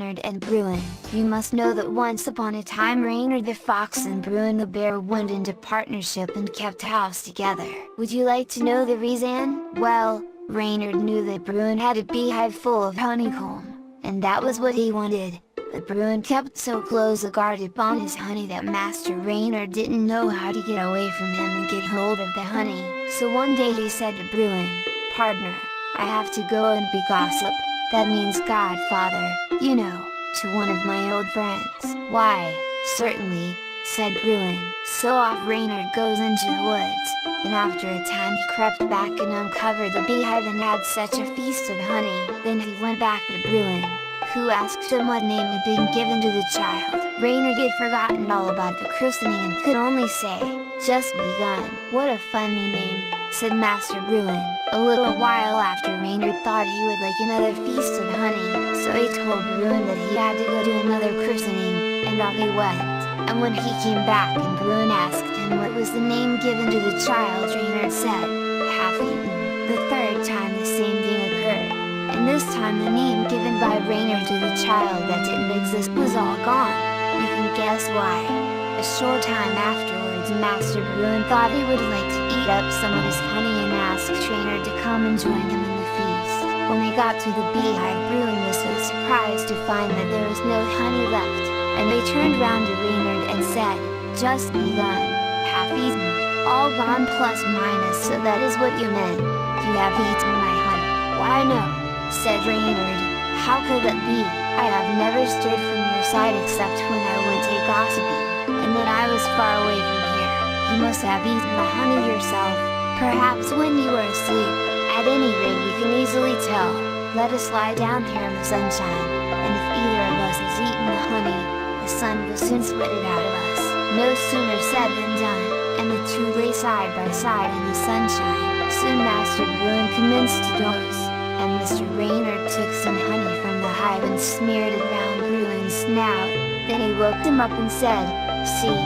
Reynard and Bruin. You must know that once upon a time Reynard the fox and Bruin the bear went into partnership and kept house together. Would you like to know the reason? Well, Reynard knew that Bruin had a beehive full of honeycomb, and that was what he wanted. But Bruin kept so close a guard upon his honey that Master Reynard didn't know how to get away from him and get hold of the honey. So one day he said to Bruin, "Partner, I have to go and be gossip, that means godfather, you know, to one of my old friends." "Why, certainly," said Bruin. So off Reynard goes into the woods, and after a time he crept back and uncovered the beehive and had such a feast of honey. Then he went back to Bruin, who asked him what name had been given to the child. Reynard had forgotten all about the christening and could only say, "Just begun." "What a funny name," said Master Bruin. A little while after Reynard thought he would like another feast of honey, so he told Bruin that he had to go to another christening, and off he went. And when he came back and Bruin asked him what was the name given to the child, Reynard said, "Half-eaten." The third time the same thing occurred, and this time the name given by Reynard to the child that didn't exist was all gone. You can guess why. A short time afterwards Master Bruin thought he would like to eat up some of his honey and asked Reynard to come and join him in the feast. When they got to the beehive, Bruin was so surprised to find that there was no honey left, and they turned round to Reynard and said, "Just begun, half-eaten, all gone plus minus, so that is what you meant. You have eaten my honey." "Why no," said Reynard, "how could that be? I have never stirred from your side except when I went to gossiping, and then I was far away from here. You must have eaten the honey yourself, perhaps when you were asleep. At any rate we can easily tell. Let us lie down here in the sunshine, and if either of us has eaten the honey, the sun will soon sweat it out of us." No sooner said than done, and the two lay side by side in the sunshine. Soon Master Bruin commenced to doze, and Mr. Reynard took some honey from the hive and smeared it round Bruin's snout. Then he woke him up and said, "See,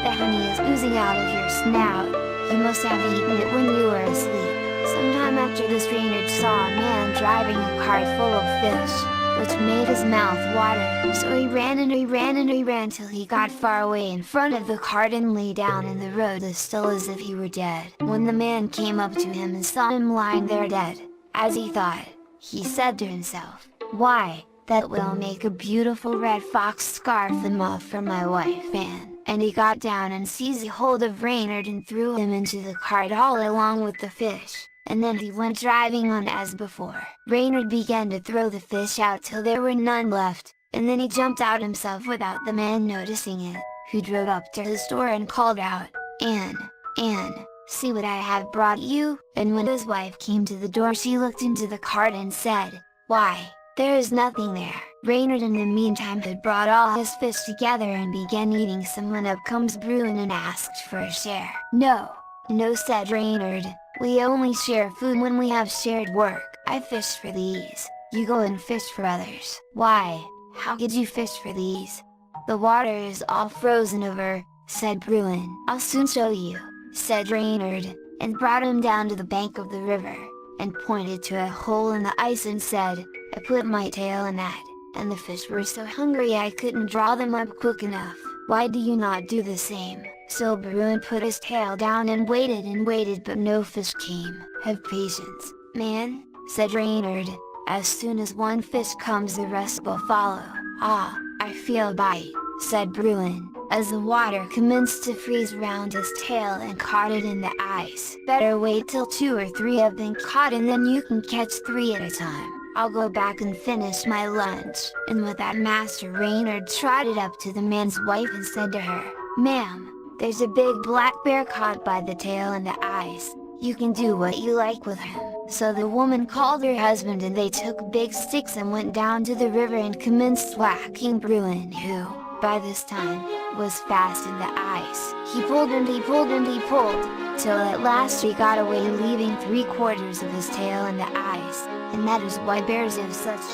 the honey is oozing out of your snout. You must have eaten it when you were asleep." Sometime after this Reynard saw a man driving a cart full of fish, which made his mouth water. So he ran and he ran and he ran till he got far away in front of the cart and lay down in the road as still as if he were dead. When the man came up to him and saw him lying there dead, as he thought, he said to himself, "Why, that will make a beautiful red fox scarf and muff for my wife Anne." And he got down and seized hold of Reynard and threw him into the cart all along with the fish, and then he went driving on as before. Reynard began to throw the fish out till there were none left, and then he jumped out himself without the man noticing it, who drove up to his door and called out, "Anne, Anne, see what I have brought you." And when his wife came to the door she looked into the cart and said, "Why, there is nothing there." Reynard in the meantime had brought all his fish together and began eating some when up comes Bruin and asked for a share. "No, no," said Reynard, "we only share food when we have shared work. I fish for these, you go and fish for others." "Why, how could you fish for these? The water is all frozen over," said Bruin. "I'll soon show you," said Reynard, and brought him down to the bank of the river, and pointed to a hole in the ice and said, "I put my tail in that, and the fish were so hungry I couldn't draw them up quick enough. Why do you not do the same?" So Bruin put his tail down and waited but no fish came. "Have patience, man," said Reynard, "as soon as one fish comes the rest will follow." "Ah, I feel a bite," said Bruin, as the water commenced to freeze round his tail and caught it in the ice. "Better wait till 2 or 3 have been caught and then you can catch 3 at a time. I'll go back and finish my lunch." And with that Master Reynard trotted up to the man's wife and said to her, "Ma'am, there's a big black bear caught by the tail in the ice. You can do what you like with him." So the woman called her husband and they took big sticks and went down to the river and commenced whacking Bruin, who, by this time, was fast in the ice. He pulled and he pulled and he pulled, till at last he got away leaving 3/4 of his tail in the ice, and that is why bears have such